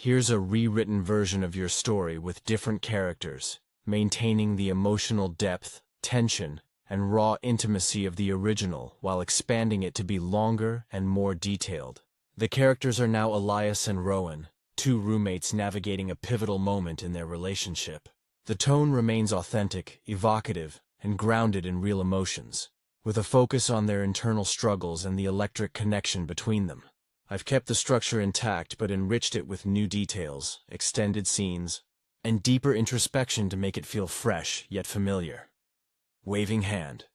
Here's a rewritten version of your story with different characters, maintaining the emotional depth, tension, and raw intimacy of the original while expanding it to be longer and more detailed. The characters are now Elias and Rowan, two roommates navigating a pivotal moment in their relationship. The tone remains authentic, evocative, and grounded in real emotions, with a focus on their internal struggles and the electric connection between them. I've kept the structure intact but enriched it with new details, extended scenes, and deeper introspection to make it feel fresh yet familiar. Waving hand.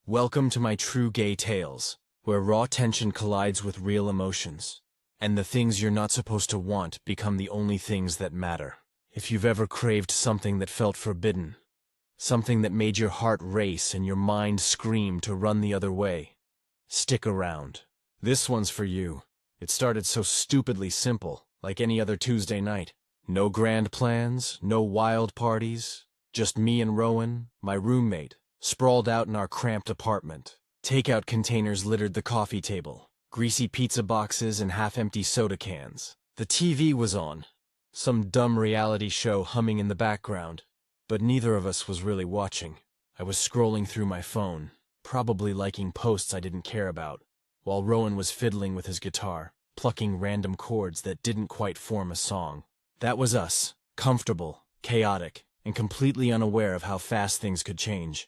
Welcome to my true gay tales, where raw tension collides with real emotions, and the things you're not supposed to want become the only things that matter. If you've ever craved something that felt forbidden, something that made your heart race and your mind scream to run the other way, stick around. This one's for you. It started so stupidly simple, like any other Tuesday night. No grand plans, no wild parties, just me and Rowan, my roommate, sprawled out in our cramped apartment. Takeout containers littered the coffee table, greasy pizza boxes and half-empty soda cans. The TV was on, some dumb reality show humming in the background, but neither of us was really watching. I was scrolling through my phone, probably liking posts I didn't care about, while Rowan was fiddling with his guitar, plucking random chords that didn't quite form a song. That was us, comfortable, chaotic, and completely unaware of how fast things could change.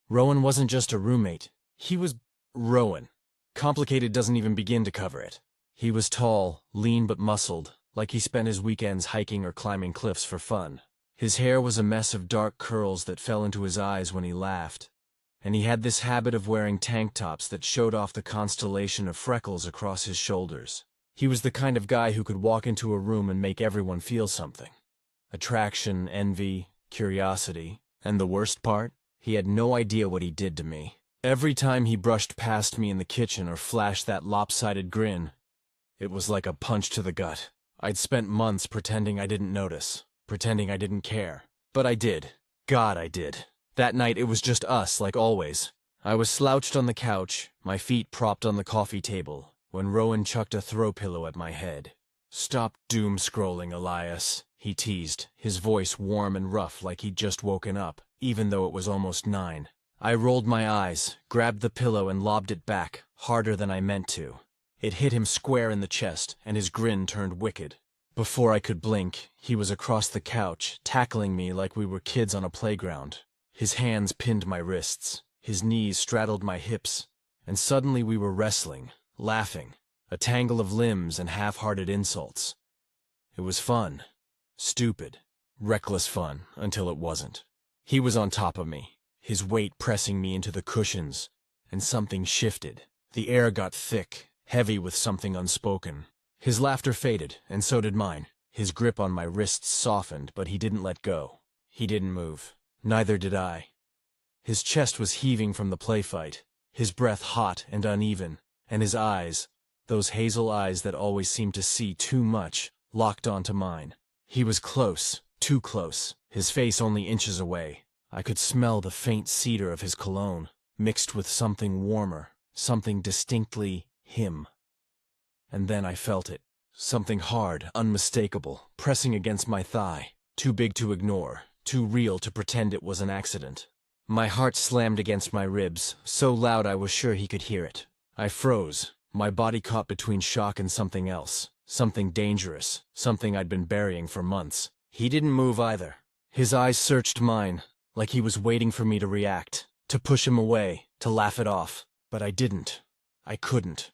Rowan wasn't just a roommate. He was Rowan. Complicated doesn't even begin to cover it. He was tall, lean but muscled, like he spent his weekends hiking or climbing cliffs for fun. His hair was a mess of dark curls that fell into his eyes when he laughed, and he had this habit of wearing tank tops that showed off the constellation of freckles across his shoulders. He was the kind of guy who could walk into a room and make everyone feel something. Attraction, envy, curiosity, and the worst part? He had no idea what he did to me. Every time he brushed past me in the kitchen or flashed that lopsided grin, it was like a punch to the gut. I'd spent months pretending I didn't notice, pretending I didn't care. But I did. God, I did. That night it was just us, like always. I was slouched on the couch, my feet propped on the coffee table, when Rowan chucked a throw pillow at my head. "Stop doom-scrolling, Elias," he teased, his voice warm and rough like he'd just woken up, even though it was almost 9. I rolled my eyes, grabbed the pillow and lobbed it back, harder than I meant to. It hit him square in the chest, and his grin turned wicked. Before I could blink, he was across the couch, tackling me like we were kids on a playground. His hands pinned my wrists, his knees straddled my hips, and suddenly we were wrestling, laughing, a tangle of limbs and half-hearted insults. It was fun. Stupid, reckless fun, until it wasn't. He was on top of me, his weight pressing me into the cushions, and something shifted. The air got thick, heavy with something unspoken. His laughter faded, and so did mine. His grip on my wrists softened, but he didn't let go. He didn't move. Neither did I. His chest was heaving from the play fight, his breath hot and uneven, and his eyes, those hazel eyes that always seemed to see too much, locked onto mine. He was close, too close, his face only inches away. I could smell the faint cedar of his cologne, mixed with something warmer, something distinctly him. And then I felt it. Something hard, unmistakable, pressing against my thigh, too big to ignore, too real to pretend it was an accident. My heart slammed against my ribs, so loud I was sure he could hear it. I froze, my body caught between shock and something else, something dangerous, something I'd been burying for months. He didn't move either. His eyes searched mine, like he was waiting for me to react, to push him away, to laugh it off. But I didn't. I couldn't.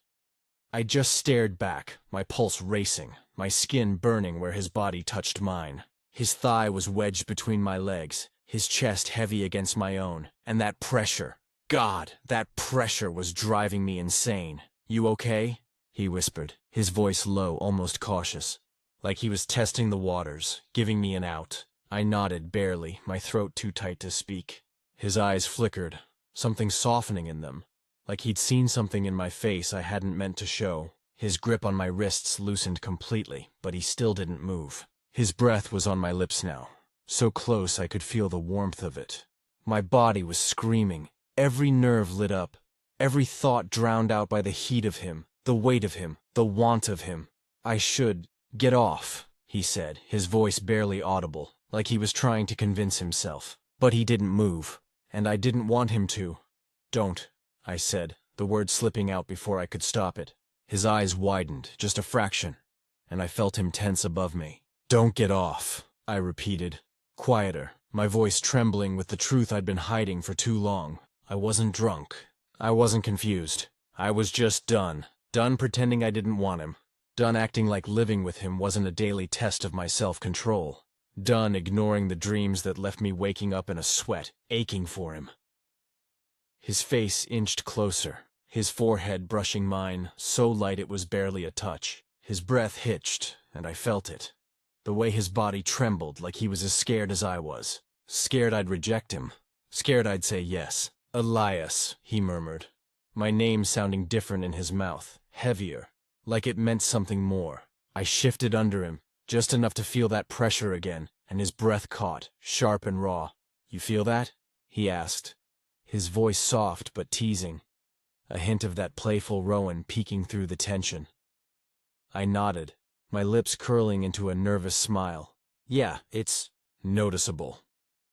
I just stared back, my pulse racing, my skin burning where his body touched mine. His thigh was wedged between my legs, his chest heavy against my own, and that pressure, God, that pressure was driving me insane. "You okay?" he whispered, his voice low, almost cautious, like he was testing the waters, giving me an out. I nodded barely, my throat too tight to speak. His eyes flickered, something softening in them, like he'd seen something in my face I hadn't meant to show. His grip on my wrists loosened completely, but he still didn't move. His breath was on my lips now, so close I could feel the warmth of it. My body was screaming, every nerve lit up, every thought drowned out by the heat of him, the weight of him, the want of him. I should, "Get off," he said, his voice barely audible, like he was trying to convince himself. But he didn't move, and I didn't want him to. "Don't," I said, the word slipping out before I could stop it. His eyes widened, just a fraction, and I felt him tense above me. "Don't get off," I repeated, quieter, my voice trembling with the truth I'd been hiding for too long. I wasn't drunk. I wasn't confused. I was just done. Done pretending I didn't want him. Done acting like living with him wasn't a daily test of my self-control. Done ignoring the dreams that left me waking up in a sweat, aching for him. His face inched closer, his forehead brushing mine, so light it was barely a touch. His breath hitched, and I felt it. The way his body trembled, like he was as scared as I was. Scared I'd reject him. Scared I'd say yes. "Elias," he murmured, my name sounding different in his mouth, heavier, like it meant something more. I shifted under him, just enough to feel that pressure again, and his breath caught, sharp and raw. "You feel that?" he asked, his voice soft but teasing, a hint of that playful Rowan peeking through the tension. I nodded, my lips curling into a nervous smile. "Yeah, it's noticeable."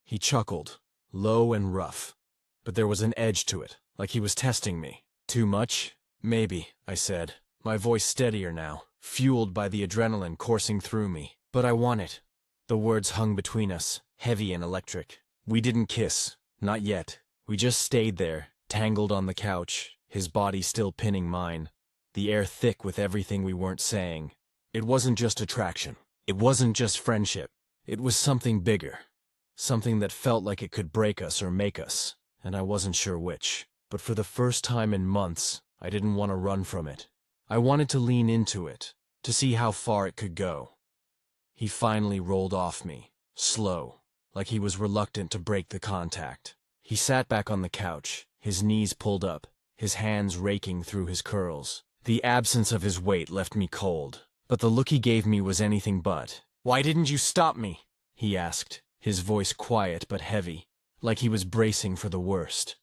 He chuckled, low and rough, but there was an edge to it, like he was testing me. "Too much?" "Maybe," I said, my voice steadier now, fueled by the adrenaline coursing through me. "But I want it." The words hung between us, heavy and electric. We didn't kiss, not yet. We just stayed there, tangled on the couch, his body still pinning mine, the air thick with everything we weren't saying. It wasn't just attraction. It wasn't just friendship. It was something bigger. Something that felt like it could break us or make us, and I wasn't sure which. But for the first time in months, I didn't want to run from it. I wanted to lean into it, to see how far it could go. He finally rolled off me, slow, like he was reluctant to break the contact. He sat back on the couch, his knees pulled up, his hands raking through his curls. The absence of his weight left me cold, but the look he gave me was anything but. "Why didn't you stop me?" he asked, his voice quiet but heavy, like he was bracing for the worst.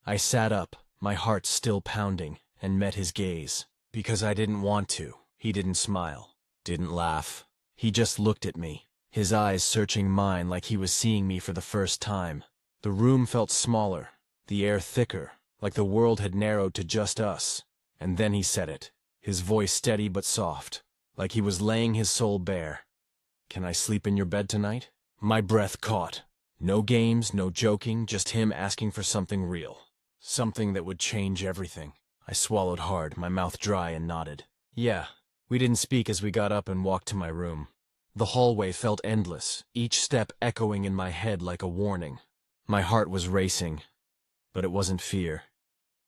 I sat up, my heart still pounding, and met his gaze. "Because I didn't want to." He didn't smile, didn't laugh. He just looked at me, his eyes searching mine like he was seeing me for the first time. The room felt smaller, the air thicker, like the world had narrowed to just us. And then he said it, his voice steady but soft, like he was laying his soul bare. "Can I sleep in your bed tonight?" My breath caught. No games, no joking, just him asking for something real. Something that would change everything. I swallowed hard, my mouth dry, and nodded. "Yeah." We didn't speak as we got up and walked to my room. The hallway felt endless, each step echoing in my head like a warning. My heart was racing, but it wasn't fear.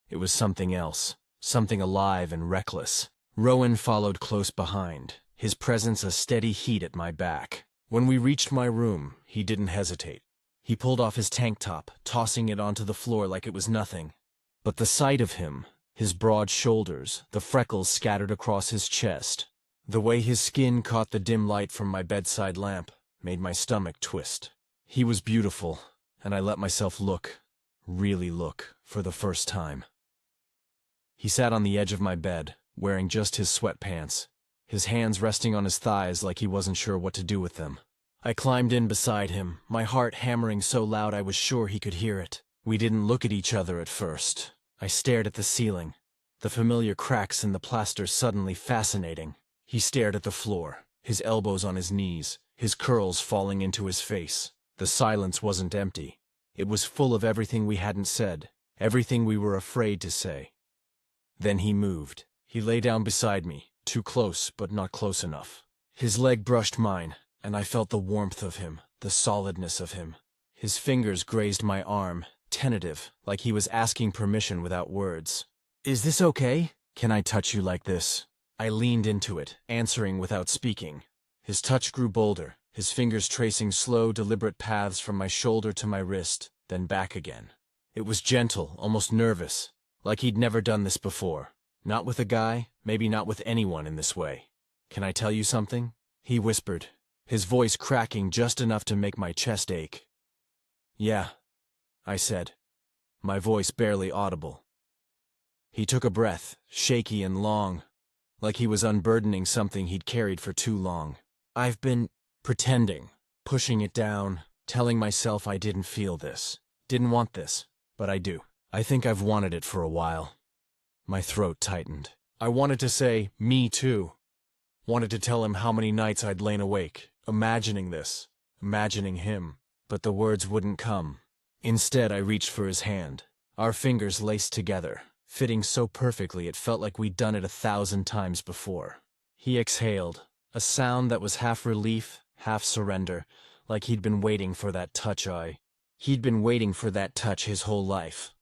It was something else, something alive and reckless. Rowan followed close behind, his presence a steady heat at my back. When we reached my room, he didn't hesitate. He pulled off his tank top, tossing it onto the floor like it was nothing. But the sight of him, his broad shoulders, the freckles scattered across his chest, the way his skin caught the dim light from my bedside lamp, made my stomach twist. He was beautiful, and I let myself look, really look, for the first time. He sat on the edge of my bed, wearing just his sweatpants, his hands resting on his thighs like he wasn't sure what to do with them. I climbed in beside him, my heart hammering so loud I was sure he could hear it. We didn't look at each other at first. I stared at the ceiling, the familiar cracks in the plaster suddenly fascinating. He stared at the floor, his elbows on his knees, his curls falling into his face. The silence wasn't empty. It was full of everything we hadn't said, everything we were afraid to say. Then he moved. He lay down beside me, too close but not close enough. His leg brushed mine, and I felt the warmth of him, the solidness of him. His fingers grazed my arm, tentative, like he was asking permission without words. "Is this okay? Can I touch you like this?" I leaned into it, answering without speaking. His touch grew bolder, his fingers tracing slow, deliberate paths from my shoulder to my wrist, then back again. It was gentle, almost nervous, like he'd never done this before. Not with a guy, maybe not with anyone in this way. "Can I tell you something?" he whispered, his voice cracking just enough to make my chest ache. "Yeah," I said, my voice barely audible. He took a breath, shaky and long, like he was unburdening something he'd carried for too long. I've been pretending, pushing it down, telling myself I didn't feel this, didn't want this, but I do. I think I've wanted it for a while. My throat tightened. I wanted to say, me too. Wanted to tell him how many nights I'd lain awake, imagining this, imagining him, but the words wouldn't come. Instead, I reached for his hand. Our fingers laced together, fitting so perfectly it felt like we'd done it 1,000 times before. He exhaled, a sound that was half relief, half surrender, like he'd been waiting for that touch. He'd been waiting for that touch his whole life.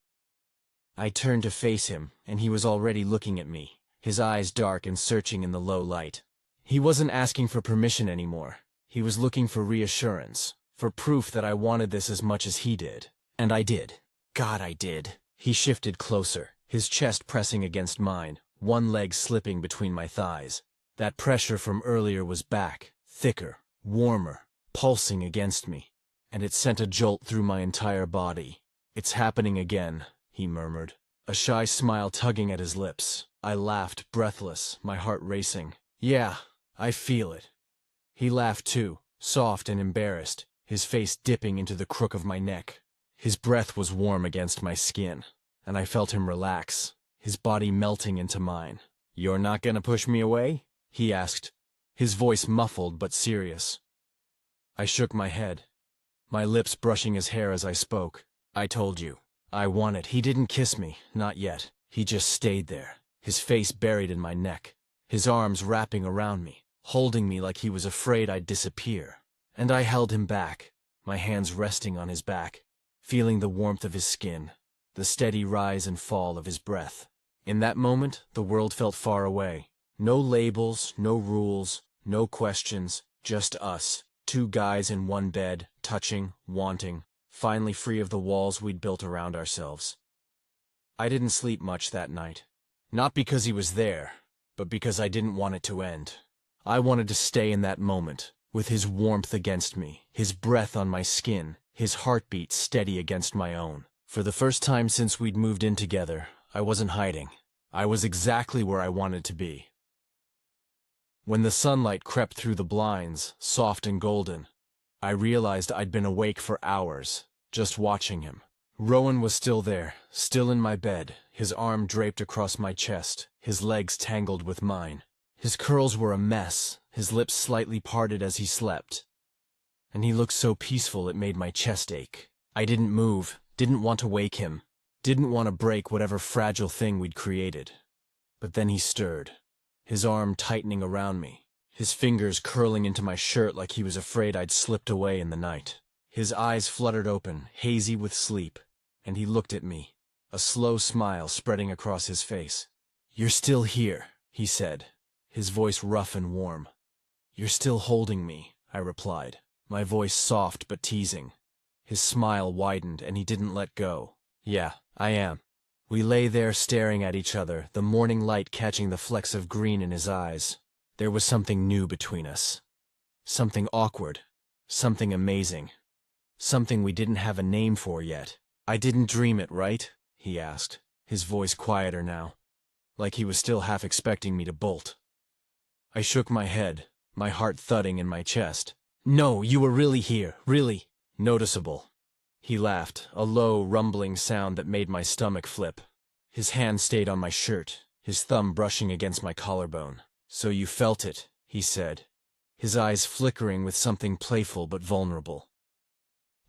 I turned to face him, and he was already looking at me, his eyes dark and searching in the low light. He wasn't asking for permission anymore. He was looking for reassurance, for proof that I wanted this as much as he did. And I did. God, I did. He shifted closer, his chest pressing against mine, one leg slipping between my thighs. That pressure from earlier was back, thicker, warmer, pulsing against me, and it sent a jolt through my entire body. It's happening again, he murmured, a shy smile tugging at his lips. I laughed, breathless, my heart racing. Yeah, I feel it. He laughed too, soft and embarrassed, his face dipping into the crook of my neck. His breath was warm against my skin, and I felt him relax, his body melting into mine. "You're not gonna push me away?" he asked, his voice muffled but serious. I shook my head, my lips brushing his hair as I spoke. "I told you. I wanted." He didn't kiss me, not yet. He just stayed there, his face buried in my neck, his arms wrapping around me, holding me like he was afraid I'd disappear. And I held him back, my hands resting on his back, feeling the warmth of his skin, the steady rise and fall of his breath. In that moment, the world felt far away. No labels, no rules, no questions, just us, two guys in one bed, touching, wanting, finally free of the walls we'd built around ourselves. I didn't sleep much that night. Not because he was there, but because I didn't want it to end. I wanted to stay in that moment, with his warmth against me, his breath on my skin, his heartbeat steady against my own. For the first time since we'd moved in together, I wasn't hiding. I was exactly where I wanted to be. When the sunlight crept through the blinds, soft and golden, I realized I'd been awake for hours, just watching him. Rowan was still there, still in my bed, his arm draped across my chest, his legs tangled with mine. His curls were a mess, his lips slightly parted as he slept. And he looked so peaceful it made my chest ache. I didn't move, didn't want to wake him, didn't want to break whatever fragile thing we'd created. But then he stirred, his arm tightening around me, his fingers curling into my shirt like he was afraid I'd slipped away in the night. His eyes fluttered open, hazy with sleep, and he looked at me, a slow smile spreading across his face. "You're still here," he said, his voice rough and warm. "You're still holding me," I replied, my voice soft but teasing. His smile widened and he didn't let go. "Yeah, I am." We lay there staring at each other, the morning light catching the flecks of green in his eyes. There was something new between us. Something awkward. Something amazing. Something we didn't have a name for yet. "I didn't dream it, right?" he asked, his voice quieter now, like he was still half expecting me to bolt. I shook my head, my heart thudding in my chest. "No, you were really here, really. Noticeable." He laughed, a low, rumbling sound that made my stomach flip. His hand stayed on my shirt, his thumb brushing against my collarbone. "So you felt it," he said, his eyes flickering with something playful but vulnerable.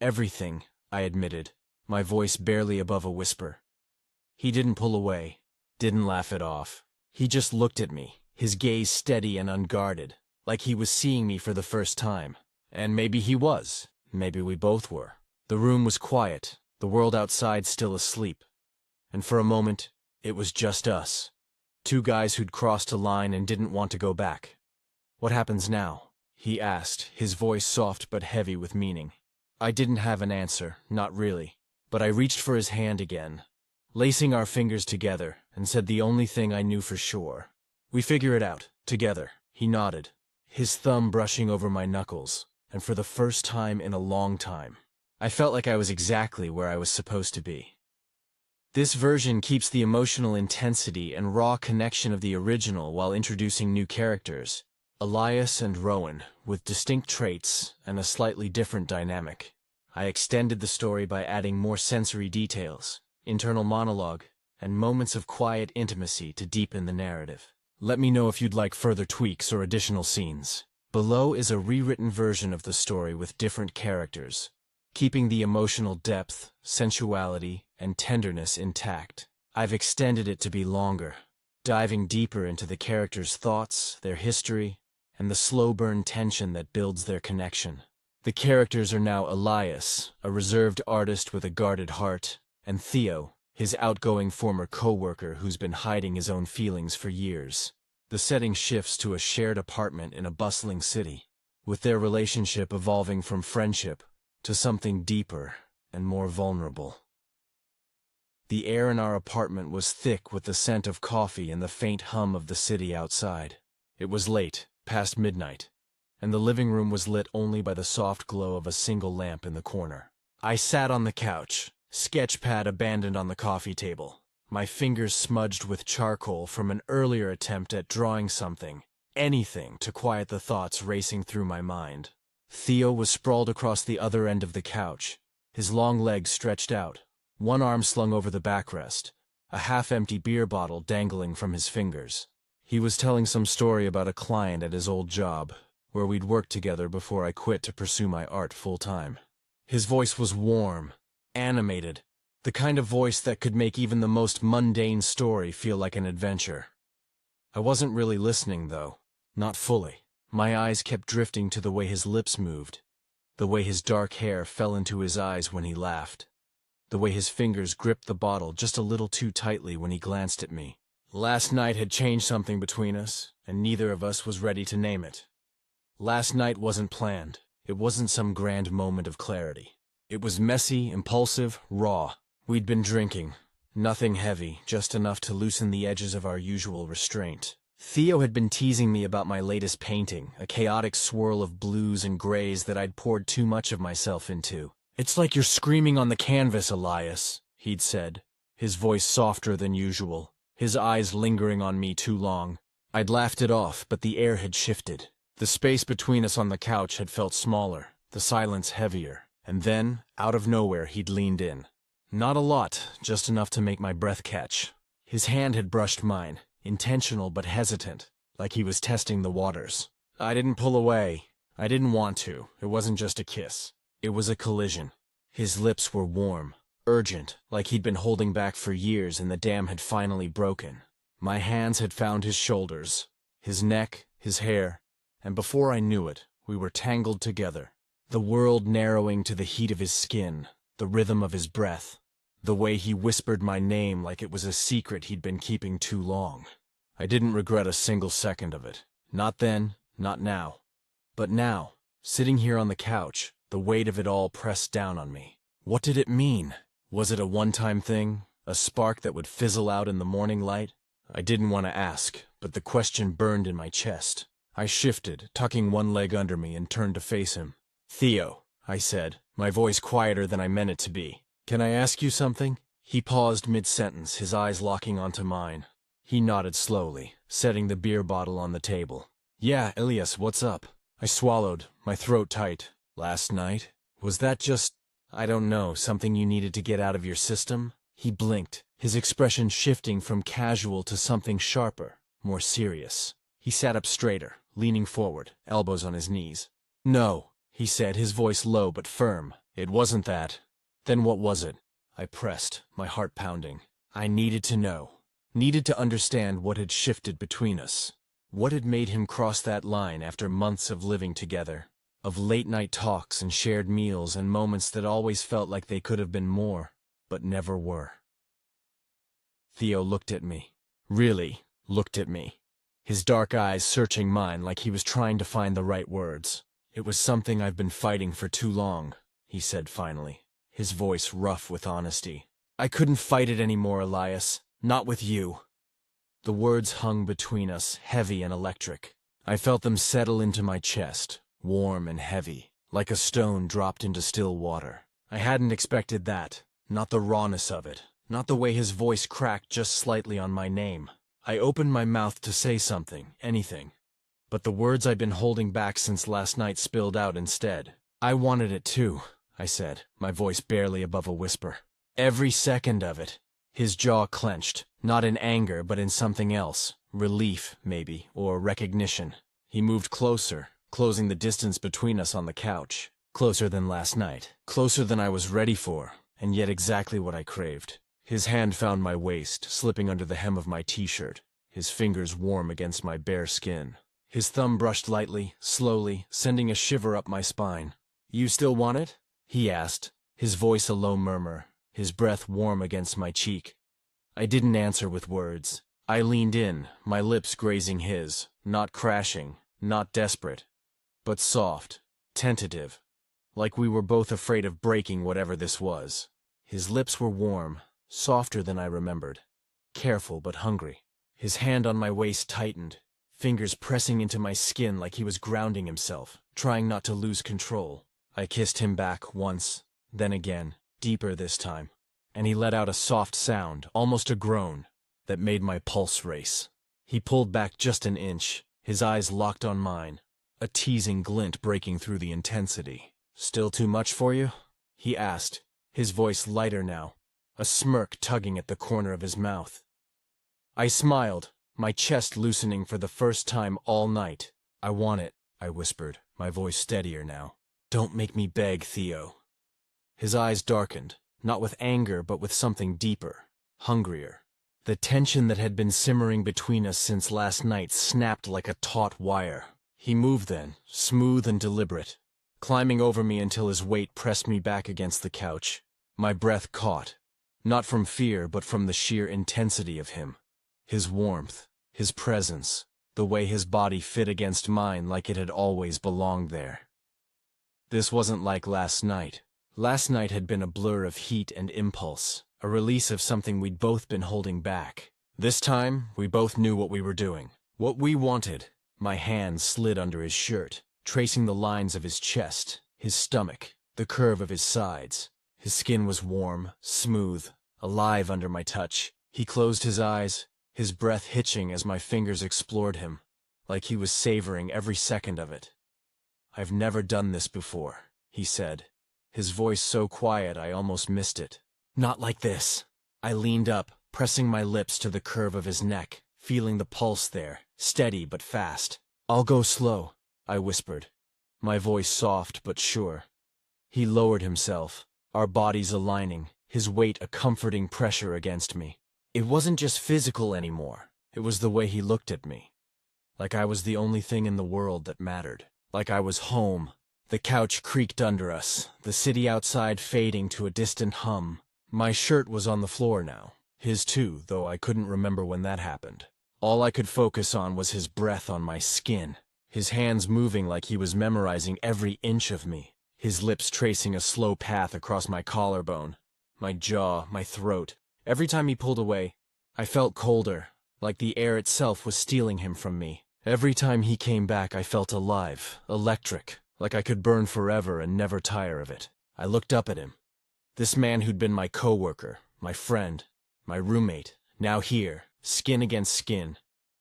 "Everything," I admitted, my voice barely above a whisper. He didn't pull away, didn't laugh it off. He just looked at me, his gaze steady and unguarded, like he was seeing me for the first time. And maybe he was. Maybe we both were. The room was quiet, the world outside still asleep. And for a moment, it was just us. Two guys who'd crossed a line and didn't want to go back. "What happens now?" he asked, his voice soft but heavy with meaning. I didn't have an answer, not really, but I reached for his hand again, lacing our fingers together, and said the only thing I knew for sure. "We figure it out, together." He nodded, his thumb brushing over my knuckles, and for the first time in a long time, I felt like I was exactly where I was supposed to be. This version keeps the emotional intensity and raw connection of the original while introducing new characters, Elias and Rowan, with distinct traits and a slightly different dynamic. I extended the story by adding more sensory details, internal monologue, and moments of quiet intimacy to deepen the narrative. Let me know if you'd like further tweaks or additional scenes. Below is a rewritten version of the story with different characters, keeping the emotional depth, sensuality, and tenderness intact. I've extended it to be longer, diving deeper into the characters' thoughts, their history, and the slow-burn tension that builds their connection. The characters are now Elias, a reserved artist with a guarded heart, and Theo, his outgoing former co-worker who's been hiding his own feelings for years. The setting shifts to a shared apartment in a bustling city, with their relationship evolving from friendship to something deeper and more vulnerable. The air in our apartment was thick with the scent of coffee and the faint hum of the city outside. It was late, past midnight, and the living room was lit only by the soft glow of a single lamp in the corner. I sat on the couch, sketch pad abandoned on the coffee table, my fingers smudged with charcoal from an earlier attempt at drawing something, anything to quiet the thoughts racing through my mind. Theo was sprawled across the other end of the couch, his long legs stretched out, one arm slung over the backrest, a half-empty beer bottle dangling from his fingers. He was telling some story about a client at his old job, where we'd worked together before I quit to pursue my art full-time. His voice was warm, animated, the kind of voice that could make even the most mundane story feel like an adventure. I wasn't really listening, though, not fully. My eyes kept drifting to the way his lips moved, the way his dark hair fell into his eyes when he laughed, the way his fingers gripped the bottle just a little too tightly when he glanced at me. Last night had changed something between us, and neither of us was ready to name it. Last night wasn't planned. It wasn't some grand moment of clarity. It was messy, impulsive, raw. We'd been drinking. Nothing heavy, just enough to loosen the edges of our usual restraint. Theo had been teasing me about my latest painting, a chaotic swirl of blues and grays that I'd poured too much of myself into. "It's like you're screaming on the canvas, Elias," he'd said, his voice softer than usual, his eyes lingering on me too long. I'd laughed it off, but the air had shifted. The space between us on the couch had felt smaller, the silence heavier, and then, out of nowhere, he'd leaned in. Not a lot, just enough to make my breath catch. His hand had brushed mine, intentional but hesitant, like he was testing the waters. I didn't pull away. I didn't want to. It wasn't just a kiss. It was a collision. His lips were warm, urgent, like he'd been holding back for years and the dam had finally broken. My hands had found his shoulders, his neck, his hair, and before I knew it, we were tangled together. The world narrowing to the heat of his skin, the rhythm of his breath, the way he whispered my name like it was a secret he'd been keeping too long. I didn't regret a single second of it. Not then, not now. But now, sitting here on the couch, the weight of it all pressed down on me. What did it mean? Was it a one-time thing? A spark that would fizzle out in the morning light? I didn't want to ask, but the question burned in my chest. I shifted, tucking one leg under me, and turned to face him. "Theo," I said, my voice quieter than I meant it to be. "Can I ask you something?" He paused mid-sentence, his eyes locking onto mine. He nodded slowly, setting the beer bottle on the table. "Yeah, Elias, what's up?" I swallowed, my throat tight. "Last night? Was that just, I don't know, something you needed to get out of your system?" He blinked, his expression shifting from casual to something sharper, more serious. He sat up straighter, leaning forward, elbows on his knees. "No," he said, his voice low but firm. "It wasn't that." "Then what was it?" I pressed, my heart pounding. I needed to know. Needed to understand what had shifted between us. What had made him cross that line after months of living together, of late-night talks and shared meals and moments that always felt like they could have been more, but never were. Theo looked at me. Really looked at me. His dark eyes searching mine like he was trying to find the right words. "It was something I've been fighting for too long," he said finally, his voice rough with honesty. "I couldn't fight it anymore, Elias. Not with you." The words hung between us, heavy and electric. I felt them settle into my chest, warm and heavy, like a stone dropped into still water. I hadn't expected that, not the rawness of it, not the way his voice cracked just slightly on my name. I opened my mouth to say something, anything. But the words I'd been holding back since last night spilled out instead. I wanted it too, I said, my voice barely above a whisper. Every second of it. His jaw clenched, not in anger but in something else. Relief, maybe, or recognition. He moved closer, closing the distance between us on the couch. Closer than last night. Closer than I was ready for, and yet exactly what I craved. His hand found my waist, slipping under the hem of my t-shirt, his fingers warm against my bare skin. His thumb brushed lightly, slowly, sending a shiver up my spine. "You still want it?" he asked, his voice a low murmur, his breath warm against my cheek. I didn't answer with words. I leaned in, my lips grazing his, not crashing, not desperate, but soft, tentative, like we were both afraid of breaking whatever this was. His lips were warm, softer than I remembered, careful but hungry. His hand on my waist tightened, fingers pressing into my skin like he was grounding himself, trying not to lose control. I kissed him back once, then again, deeper this time, and he let out a soft sound, almost a groan, that made my pulse race. He pulled back just an inch, his eyes locked on mine, a teasing glint breaking through the intensity. "Still too much for you?" he asked, his voice lighter now, a smirk tugging at the corner of his mouth. I smiled, my chest loosening for the first time all night. "I want it," I whispered, my voice steadier now. "Don't make me beg, Theo." His eyes darkened, not with anger but with something deeper, hungrier. The tension that had been simmering between us since last night snapped like a taut wire. He moved then, smooth and deliberate, climbing over me until his weight pressed me back against the couch. My breath caught, not from fear but from the sheer intensity of him. His warmth, his presence, the way his body fit against mine like it had always belonged there. This wasn't like last night. Last night had been a blur of heat and impulse, a release of something we'd both been holding back. This time, we both knew what we were doing, what we wanted. My hand slid under his shirt, tracing the lines of his chest, his stomach, the curve of his sides. His skin was warm, smooth, alive under my touch. He closed his eyes, his breath hitching as my fingers explored him, like he was savoring every second of it. "I've never done this before," he said, his voice so quiet I almost missed it. "Not like this." I leaned up, pressing my lips to the curve of his neck, feeling the pulse there, steady but fast. "I'll go slow," I whispered, my voice soft but sure. He lowered himself, our bodies aligning, his weight a comforting pressure against me. It wasn't just physical anymore, it was the way he looked at me. Like I was the only thing in the world that mattered. Like I was home. The couch creaked under us, the city outside fading to a distant hum. My shirt was on the floor now, his too, though I couldn't remember when that happened. All I could focus on was his breath on my skin, his hands moving like he was memorizing every inch of me, his lips tracing a slow path across my collarbone, my jaw, my throat. Every time he pulled away, I felt colder, like the air itself was stealing him from me. Every time he came back I felt alive, electric, like I could burn forever and never tire of it. I looked up at him. This man who'd been my coworker, my friend, my roommate, now here, skin against skin,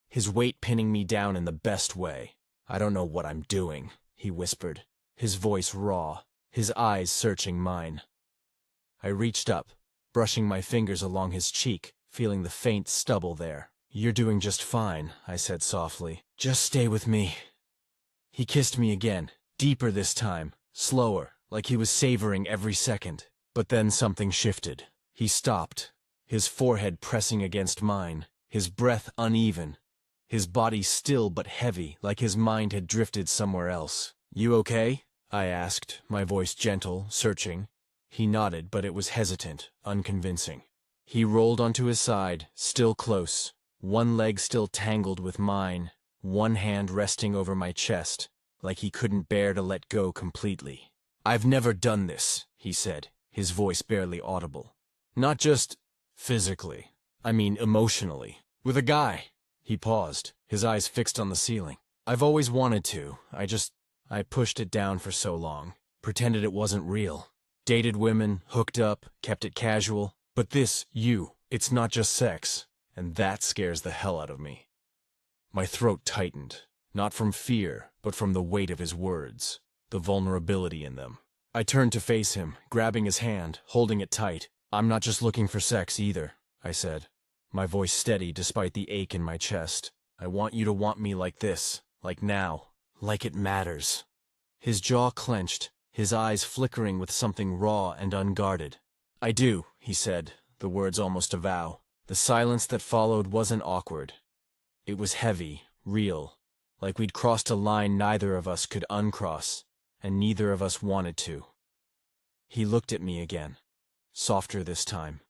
his weight pinning me down in the best way. "I don't know what I'm doing," he whispered, his voice raw, his eyes searching mine. I reached up, brushing my fingers along his cheek, feeling the faint stubble there. "You're doing just fine," I said softly. "Just stay with me." He kissed me again, deeper this time, slower, like he was savoring every second. But then something shifted. He stopped, his forehead pressing against mine, his breath uneven, his body still but heavy, like his mind had drifted somewhere else. "You okay?" I asked, my voice gentle, searching. He nodded, but it was hesitant, unconvincing. He rolled onto his side, still close, one leg still tangled with mine, one hand resting over my chest, like he couldn't bear to let go completely. "I've never done this," he said, his voice barely audible. "Not just physically. I mean emotionally. With a guy." He paused, his eyes fixed on the ceiling. "I've always wanted to. I pushed it down for so long. Pretended it wasn't real. Dated women, hooked up, kept it casual. But it's not just sex, and that scares the hell out of me. My throat tightened, not from fear, but from the weight of his words, the vulnerability in them. I turned to face him, grabbing his hand, holding it tight. "I'm not just looking for sex either," I said, my voice steady despite the ache in my chest. "I want you to want me like this, like now, like it matters." His jaw clenched, his eyes flickering with something raw and unguarded. "I do," he said, the words almost a vow. The silence that followed wasn't awkward. It was heavy, real, like we'd crossed a line neither of us could uncross, and neither of us wanted to. He looked at me again, softer this time,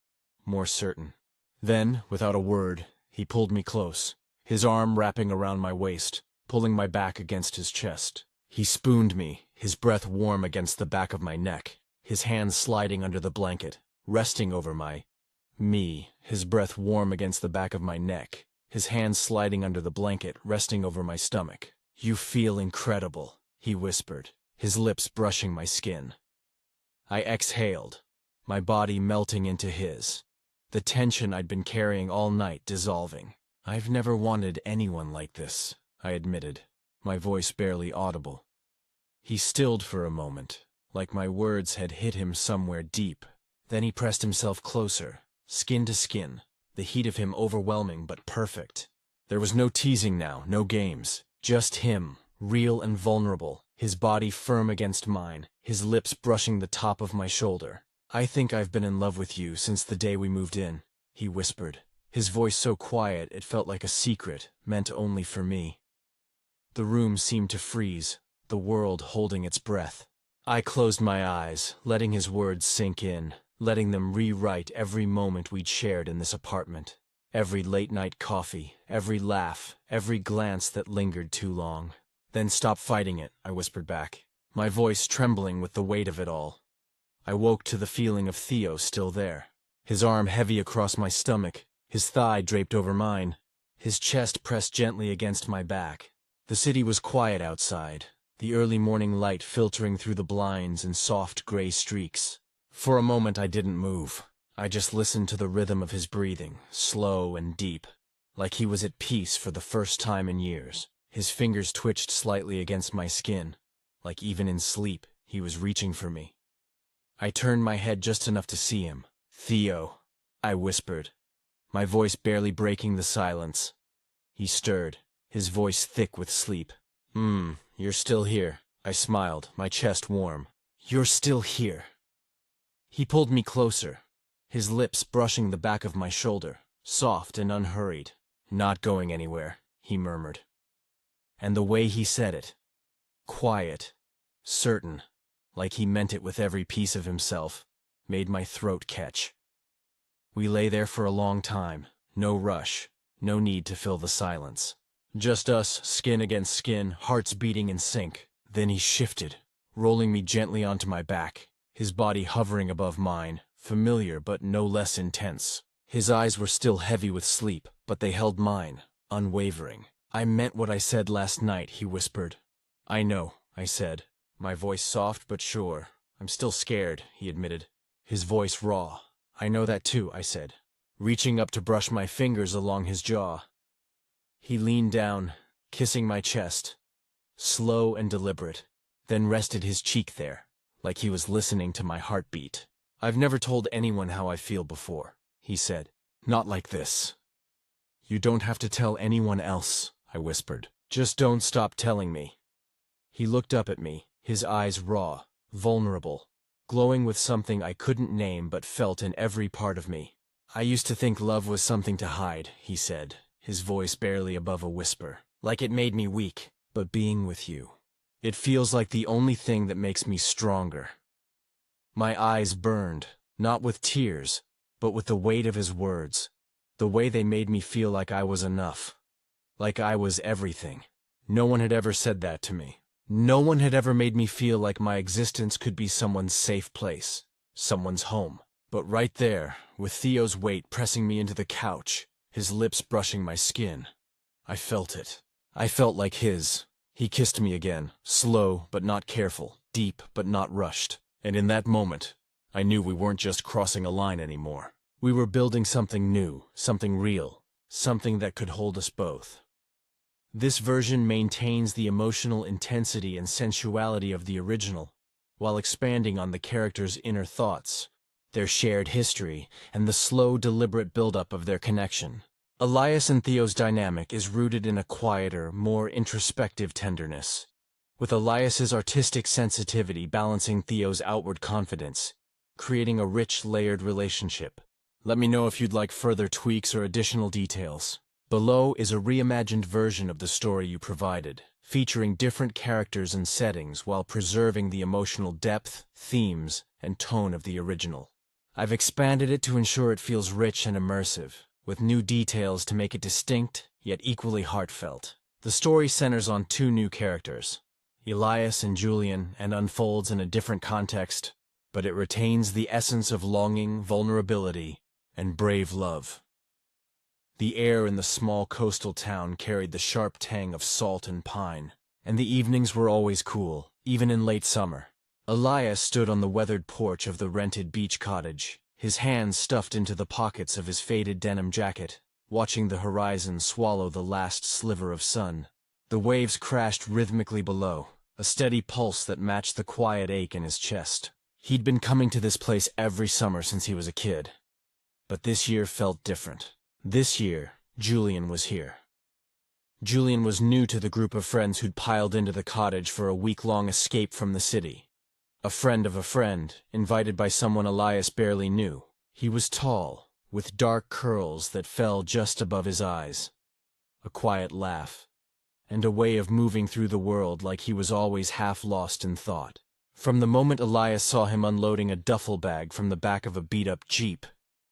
more certain. Then, without a word, he pulled me close, his arm wrapping around my waist, pulling my back against his chest. He spooned me, his breath warm against the back of my neck, his hands sliding under the blanket, resting over his breath warm against the back of my neck, his hands sliding under the blanket, resting over my stomach. "You feel incredible," he whispered, his lips brushing my skin. I exhaled, my body melting into his, the tension I'd been carrying all night dissolving. "I've never wanted anyone like this," I admitted, my voice barely audible. He stilled for a moment, like my words had hit him somewhere deep. Then he pressed himself closer, skin to skin, the heat of him overwhelming but perfect. There was no teasing now, no games, just him, real and vulnerable, his body firm against mine, his lips brushing the top of my shoulder. "I think I've been in love with you since the day we moved in," he whispered, his voice so quiet it felt like a secret, meant only for me. The room seemed to freeze, the world holding its breath. I closed my eyes, letting his words sink in, letting them rewrite every moment we'd shared in this apartment. Every late-night coffee, every laugh, every glance that lingered too long. "Then stop fighting it," I whispered back, my voice trembling with the weight of it all. I woke to the feeling of Theo still there, his arm heavy across my stomach, his thigh draped over mine, his chest pressed gently against my back. The city was quiet outside, the early morning light filtering through the blinds in soft gray streaks. For a moment I didn't move. I just listened to the rhythm of his breathing, slow and deep, like he was at peace for the first time in years. His fingers twitched slightly against my skin, like even in sleep, he was reaching for me. I turned my head just enough to see him. "Theo," I whispered, my voice barely breaking the silence. He stirred, his voice thick with sleep. You're still here," I smiled, my chest warm. "You're still here." He pulled me closer, his lips brushing the back of my shoulder, soft and unhurried. "Not going anywhere," he murmured. And the way he said it, quiet, certain, like he meant it with every piece of himself, made my throat catch. We lay there for a long time, no rush, no need to fill the silence. Just us, skin against skin, hearts beating in sync. Then he shifted, rolling me gently onto my back, his body hovering above mine, familiar but no less intense. His eyes were still heavy with sleep, but they held mine, unwavering. "I meant what I said last night," he whispered. "I know," I said, my voice soft but sure. "I'm still scared," he admitted, his voice raw. "I know that too," I said, reaching up to brush my fingers along his jaw. He leaned down, kissing my chest, slow and deliberate, then rested his cheek there, like he was listening to my heartbeat. "I've never told anyone how I feel before," he said. "Not like this." "You don't have to tell anyone else," I whispered. "Just don't stop telling me." He looked up at me, his eyes raw, vulnerable, glowing with something I couldn't name but felt in every part of me. "I used to think love was something to hide," he said, his voice barely above a whisper, "like it made me weak. But being with you, it feels like the only thing that makes me stronger." My eyes burned, not with tears, but with the weight of his words, the way they made me feel like I was enough, like I was everything. No one had ever said that to me. No one had ever made me feel like my existence could be someone's safe place, someone's home. But right there, with Theo's weight pressing me into the couch, his lips brushing my skin, I felt it. I felt like his. He kissed me again, slow but not careful, deep but not rushed. And in that moment, I knew we weren't just crossing a line anymore. We were building something new, something real, something that could hold us both. This version maintains the emotional intensity and sensuality of the original, while expanding on the characters' inner thoughts, their shared history, and the slow, deliberate buildup of their connection. Elias and Theo's dynamic is rooted in a quieter, more introspective tenderness, with Elias's artistic sensitivity balancing Theo's outward confidence, creating a rich, layered relationship. Let me know if you'd like further tweaks or additional details. Below is a reimagined version of the story you provided, featuring different characters and settings while preserving the emotional depth, themes, and tone of the original. I've expanded it to ensure it feels rich and immersive, with new details to make it distinct, yet equally heartfelt. The story centers on two new characters, Elias and Julian, and unfolds in a different context, but it retains the essence of longing, vulnerability, and brave love. The air in the small coastal town carried the sharp tang of salt and pine, and the evenings were always cool, even in late summer. Elias stood on the weathered porch of the rented beach cottage, his hands stuffed into the pockets of his faded denim jacket, watching the horizon swallow the last sliver of sun. The waves crashed rhythmically below, a steady pulse that matched the quiet ache in his chest. He'd been coming to this place every summer since he was a kid. But this year felt different. This year, Julian was here. Julian was new to the group of friends who'd piled into the cottage for a week-long escape from the city. A friend of a friend, invited by someone Elias barely knew. He was tall, with dark curls that fell just above his eyes, a quiet laugh, and a way of moving through the world like he was always half lost in thought. From the moment Elias saw him unloading a duffel bag from the back of a beat-up Jeep,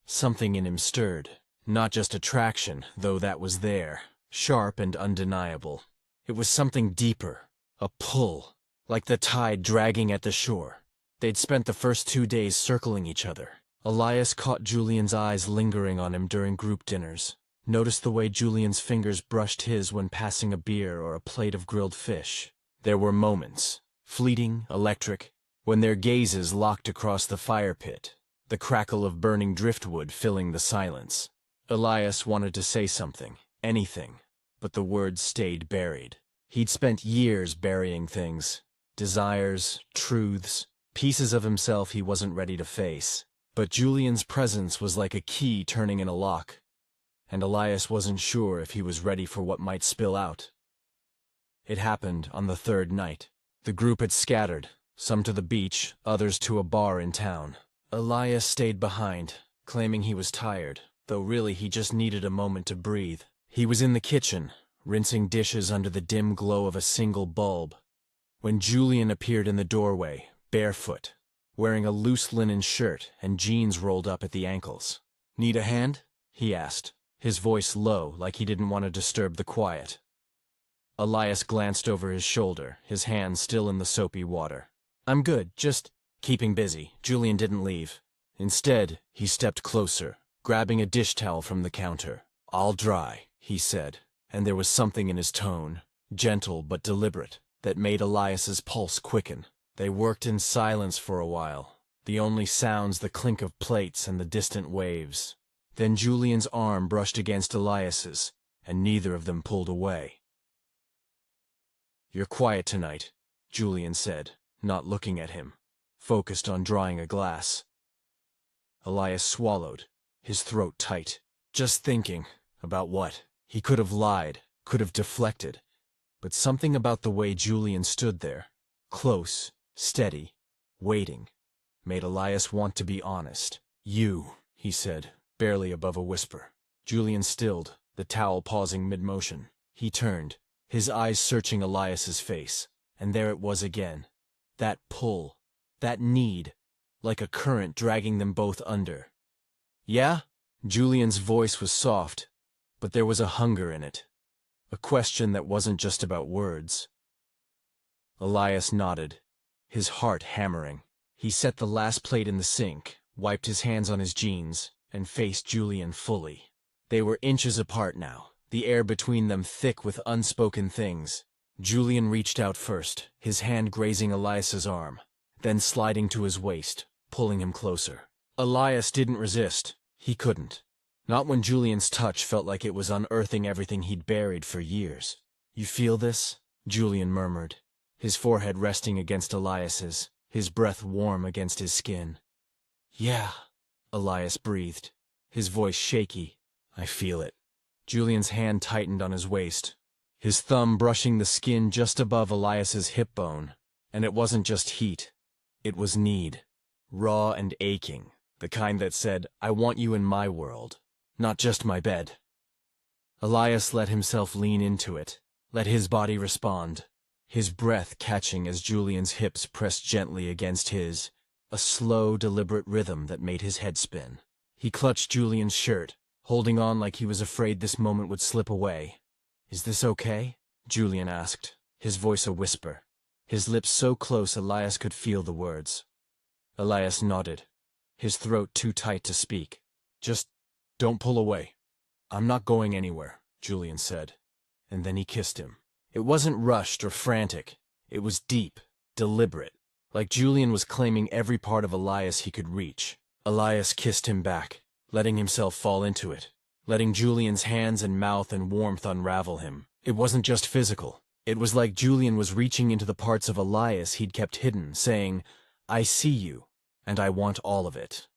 something in him stirred. Not just attraction, though that was there, sharp and undeniable. It was something deeper, a pull, like the tide dragging at the shore. They'd spent the first 2 days circling each other. Elias caught Julian's eyes lingering on him during group dinners, noticed the way Julian's fingers brushed his when passing a beer or a plate of grilled fish. There were moments, fleeting, electric, when their gazes locked across the fire pit, the crackle of burning driftwood filling the silence. Elias wanted to say something, anything, but the words stayed buried. He'd spent years burying things, desires, truths, pieces of himself he wasn't ready to face. But Julian's presence was like a key turning in a lock, and Elias wasn't sure if he was ready for what might spill out. It happened on the third night. The group had scattered, some to the beach, others to a bar in town. Elias stayed behind, claiming he was tired, though really he just needed a moment to breathe. He was in the kitchen, rinsing dishes under the dim glow of a single bulb, when Julian appeared in the doorway, barefoot, wearing a loose linen shirt and jeans rolled up at the ankles. "Need a hand?" he asked, his voice low, like he didn't want to disturb the quiet. Elias glanced over his shoulder, his hands still in the soapy water. "I'm good, just keeping busy." Julian didn't leave. Instead, he stepped closer, grabbing a dish towel from the counter. "I'll dry," he said, and there was something in his tone, gentle but deliberate, that made Elias's pulse quicken. They worked in silence for a while, the only sounds the clink of plates and the distant waves. Then Julian's arm brushed against Elias's, and neither of them pulled away. "You're quiet tonight," Julian said, not looking at him, focused on drawing a glass. Elias swallowed, his throat tight. Just thinking. About what? He could have lied, could have deflected, but something about the way Julian stood there, close, steady, waiting, made Elias want to be honest. "You," he said, barely above a whisper. Julian stilled, the towel pausing mid-motion. He turned, his eyes searching Elias's face, and there it was again. That pull, that need, like a current dragging them both under. "Yeah?" Julian's voice was soft, but there was a hunger in it, a question that wasn't just about words. Elias nodded, his heart hammering. He set the last plate in the sink, wiped his hands on his jeans, and faced Julian fully. They were inches apart now, the air between them thick with unspoken things. Julian reached out first, his hand grazing Elias's arm, then sliding to his waist, pulling him closer. Elias didn't resist. He couldn't. Not when Julian's touch felt like it was unearthing everything he'd buried for years. "You feel this?" Julian murmured, his forehead resting against Elias's, his breath warm against his skin. "Yeah," Elias breathed, his voice shaky. "I feel it." Julian's hand tightened on his waist, his thumb brushing the skin just above Elias's hip bone. And it wasn't just heat. It was need. Raw and aching. The kind that said, "I want you in my world, not just my bed." Elias let himself lean into it, let his body respond, his breath catching as Julian's hips pressed gently against his, a slow, deliberate rhythm that made his head spin. He clutched Julian's shirt, holding on like he was afraid this moment would slip away. "Is this okay?" Julian asked, his voice a whisper, his lips so close Elias could feel the words. Elias nodded, his throat too tight to speak. "Just don't pull away." "I'm not going anywhere," Julian said, and then he kissed him. It wasn't rushed or frantic. It was deep, deliberate, like Julian was claiming every part of Elias he could reach. Elias kissed him back, letting himself fall into it, letting Julian's hands and mouth and warmth unravel him. It wasn't just physical. It was like Julian was reaching into the parts of Elias he'd kept hidden, saying, "I see you, and I want all of it."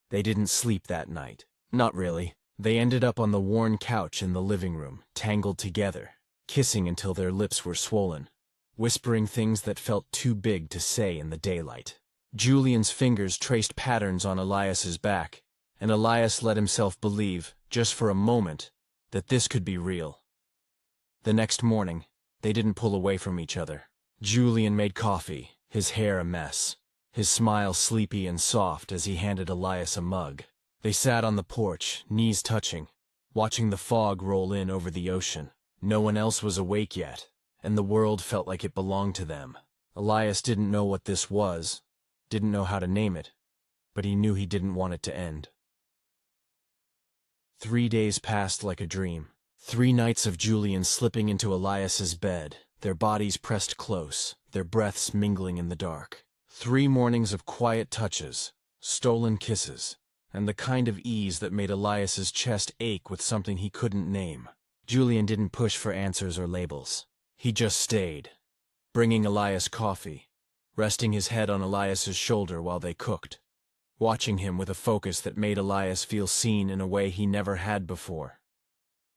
They didn't sleep that night. Not really. They ended up on the worn couch in the living room, tangled together, kissing until their lips were swollen, whispering things that felt too big to say in the daylight. Julian's fingers traced patterns on Elias's back, and Elias let himself believe, just for a moment, that this could be real. The next morning, they didn't pull away from each other. Julian made coffee, his hair a mess, his smile sleepy and soft as he handed Elias a mug. They sat on the porch, knees touching, watching the fog roll in over the ocean. No one else was awake yet, and the world felt like it belonged to them. Elias didn't know what this was, didn't know how to name it, but he knew he didn't want it to end. 3 days passed like a dream. 3 nights of Julian slipping into Elias's bed, their bodies pressed close, their breaths mingling in the dark. 3 mornings of quiet touches, stolen kisses, and the kind of ease that made Elias's chest ache with something he couldn't name. Julian didn't push for answers or labels. He just stayed, bringing Elias coffee, resting his head on Elias's shoulder while they cooked, watching him with a focus that made Elias feel seen in a way he never had before.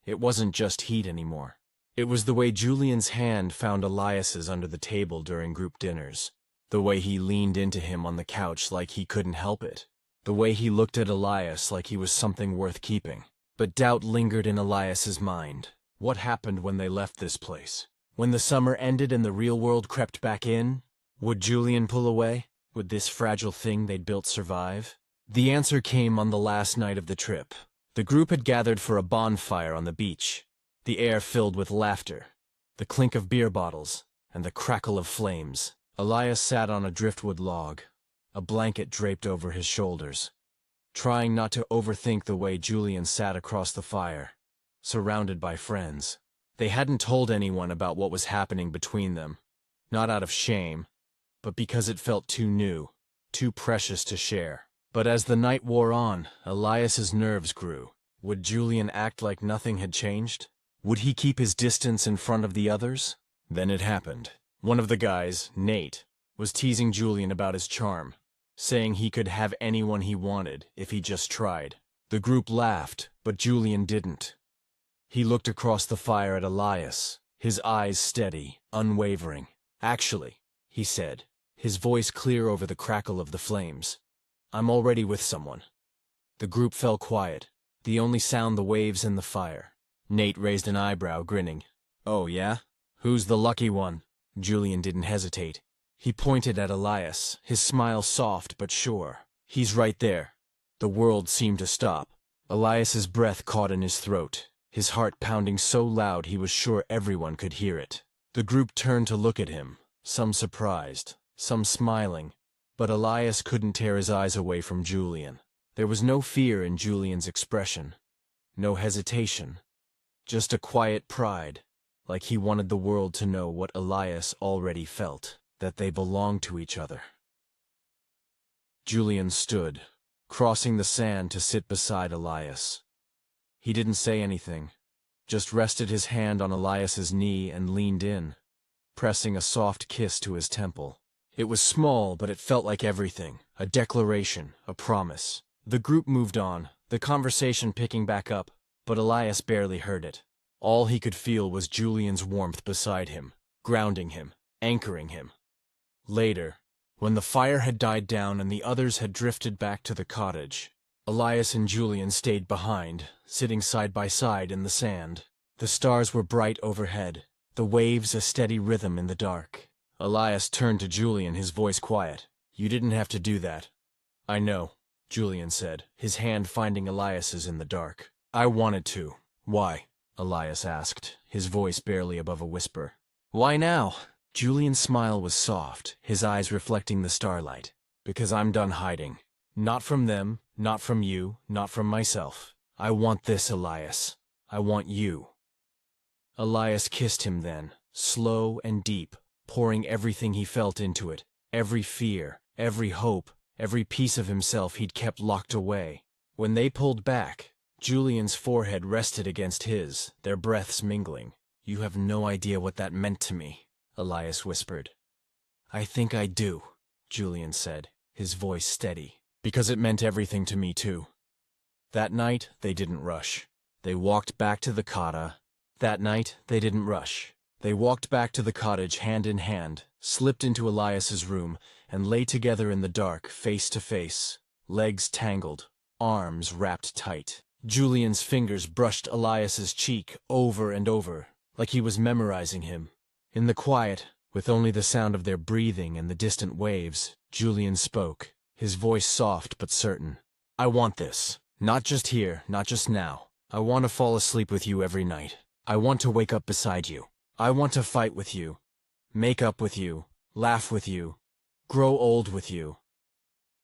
It wasn't just heat anymore. It was the way Julian's hand found Elias's under the table during group dinners, the way he leaned into him on the couch like he couldn't help it, the way he looked at Elias like he was something worth keeping. But doubt lingered in Elias's mind. What happened when they left this place? When the summer ended and the real world crept back in? Would Julian pull away? Would this fragile thing they'd built survive? The answer came on the last night of the trip. The group had gathered for a bonfire on the beach, the air filled with laughter, the clink of beer bottles, and the crackle of flames. Elias sat on a driftwood log, a blanket draped over his shoulders, trying not to overthink the way Julian sat across the fire, surrounded by friends. They hadn't told anyone about what was happening between them, not out of shame, but because it felt too new, too precious to share. But as the night wore on, Elias's nerves grew. Would Julian act like nothing had changed? Would he keep his distance in front of the others? Then it happened. One of the guys, Nate, was teasing Julian about his charm, saying he could have anyone he wanted if he just tried. The group laughed, but Julian didn't. He looked across the fire at Elias, his eyes steady, unwavering. "Actually," he said, his voice clear over the crackle of the flames, "I'm already with someone." The group fell quiet, the only sound the waves and the fire. Nate raised an eyebrow, grinning. "Oh, yeah? Who's the lucky one?" Julian didn't hesitate. He pointed at Elias, his smile soft but sure. "He's right there." The world seemed to stop. Elias's breath caught in his throat, his heart pounding so loud he was sure everyone could hear it. The group turned to look at him, some surprised, some smiling, but Elias couldn't tear his eyes away from Julian. There was no fear in Julian's expression, no hesitation, just a quiet pride, like he wanted the world to know what Elias already felt, that they belonged to each other. Julian stood, crossing the sand to sit beside Elias. He didn't say anything, just rested his hand on Elias's knee and leaned in, pressing a soft kiss to his temple. It was small, but it felt like everything, a declaration, a promise. The group moved on, the conversation picking back up, but Elias barely heard it. All he could feel was Julian's warmth beside him, grounding him, anchoring him. Later, when the fire had died down and the others had drifted back to the cottage, Elias and Julian stayed behind, sitting side by side in the sand. The stars were bright overhead, the waves a steady rhythm in the dark. Elias turned to Julian, his voice quiet. "You didn't have to do that." "I know," Julian said, his hand finding Elias's in the dark. "I wanted to." "Why?" Elias asked, his voice barely above a whisper. "Why now?" Julian's smile was soft, his eyes reflecting the starlight. "Because I'm done hiding. Not from them, not from you, not from myself. I want this, Elias. I want you." Elias kissed him then, slow and deep, pouring everything he felt into it, every fear, every hope, every piece of himself he'd kept locked away. When they pulled back, Julian's forehead rested against his, their breaths mingling. "You have no idea what that meant to me," Elias whispered. "I think I do," Julian said, his voice steady. "Because it meant everything to me too." That night, they didn't rush. They walked back to the cottage. They walked back to the cottage hand in hand, slipped into Elias's room, and lay together in the dark, face to face, legs tangled, arms wrapped tight. Julian's fingers brushed Elias's cheek over and over, like he was memorizing him. In the quiet, with only the sound of their breathing and the distant waves, Julian spoke, his voice soft but certain. "I want this. Not just here, not just now. I want to fall asleep with you every night. I want to wake up beside you. I want to fight with you, make up with you, laugh with you, grow old with you."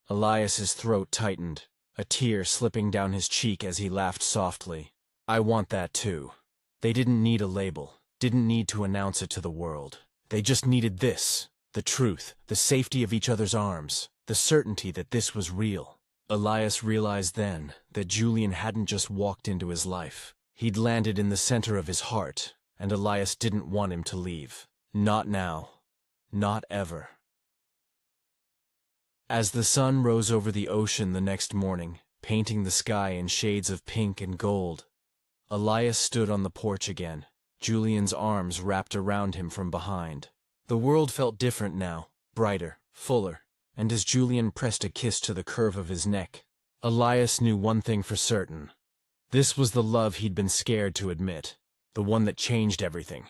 Elias's throat tightened, a tear slipping down his cheek as he laughed softly. "I want that too." They didn't need a label, didn't need to announce it to the world. They just needed this, the truth, the safety of each other's arms, the certainty that this was real. Elias realized then that Julian hadn't just walked into his life. He'd landed in the center of his heart, and Elias didn't want him to leave. Not now. Not ever. As the sun rose over the ocean the next morning, painting the sky in shades of pink and gold, Elias stood on the porch again, Julian's arms wrapped around him from behind. The world felt different now, brighter, fuller, and as Julian pressed a kiss to the curve of his neck, Elias knew one thing for certain. This was the love he'd been scared to admit, the one that changed everything.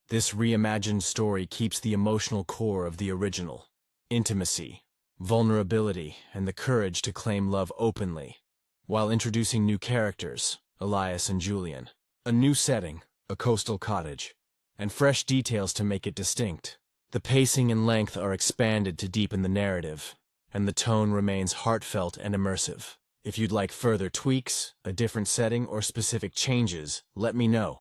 This reimagined story keeps the emotional core of the original: intimacy, vulnerability, and the courage to claim love openly, while introducing new characters, Elias and Julian. A new setting, a coastal cottage, and fresh details to make it distinct. The pacing and length are expanded to deepen the narrative, and the tone remains heartfelt and immersive. If you'd like further tweaks, a different setting, or specific changes, let me know.